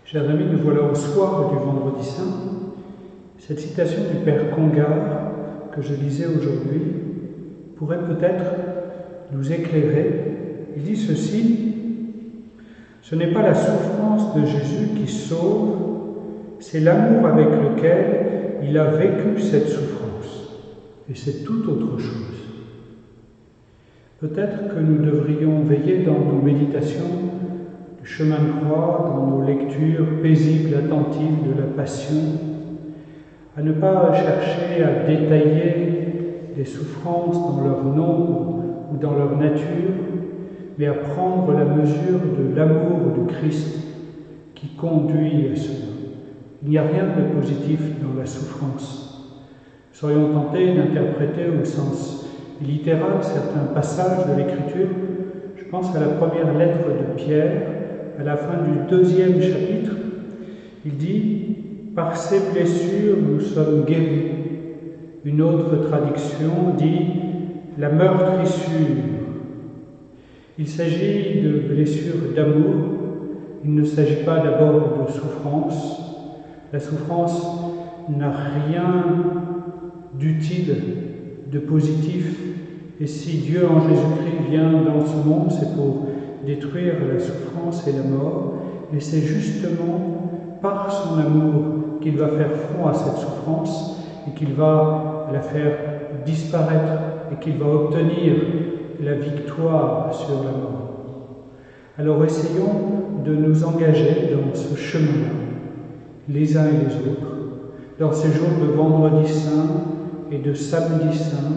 Chers amis, nous voilà au soir du Vendredi Saint. Cette citation du Père Congar que je lisais aujourd'hui pourrait peut-être nous éclairer. Il dit ceci: ce n'est pas la souffrance de Jésus qui sauve, c'est l'amour avec lequel il a vécu cette souffrance. Et c'est tout autre chose. Peut-être que nous devrions veiller dans nos méditations du chemin de croix, dans nos lectures paisibles, attentives de la Passion, à ne pas chercher à détailler les souffrances dans leur nombre ou dans leur nature, mais à prendre la mesure de l'amour du Christ qui conduit à cela. Il n'y a rien de positif dans la souffrance. Nous serions tentés d'interpréter au sens littéral certains passages de l'Écriture. Je pense à la première lettre de Pierre, à la fin du 2e chapitre. Il dit « Par ces blessures, nous sommes guéris ». Une autre traduction dit « La meurtrissure ». Il s'agit de blessures d'amour. Il ne s'agit pas d'abord de souffrance. La souffrance n'a rien d'utile, de positif. Et si Dieu en Jésus-Christ vient dans ce monde, c'est pour détruire la souffrance et la mort. Et c'est justement par son amour qu'il va faire front à cette souffrance et qu'il va la faire disparaître et qu'il va obtenir la victoire sur la mort. Alors essayons de nous engager dans ce chemin-là, les uns et les autres, dans ces jours de Vendredi Saint et de Samedi Saint,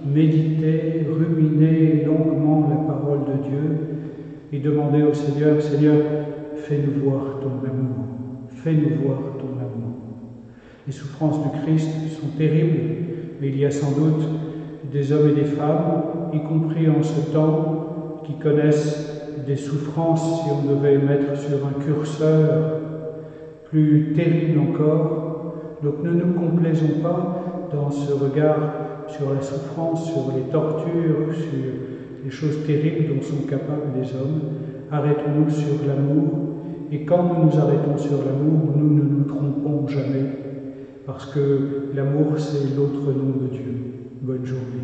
méditer, ruminer longuement la parole de Dieu et demander au Seigneur, Seigneur, fais-nous voir ton amour, fais-nous voir ton amour. Les souffrances du Christ sont terribles, mais il y a sans doute des hommes et des femmes, y compris en ce temps, qui connaissent des souffrances, si on devait mettre sur un curseur, plus terribles encore. Donc ne nous complaisons pas dans ce regard sur la souffrance, sur les tortures, sur les choses terribles dont sont capables les hommes. Arrêtons-nous sur l'amour, et quand nous nous arrêtons sur l'amour, nous ne nous trompons jamais, parce que l'amour, c'est l'autre nom de Dieu. Bonne journée.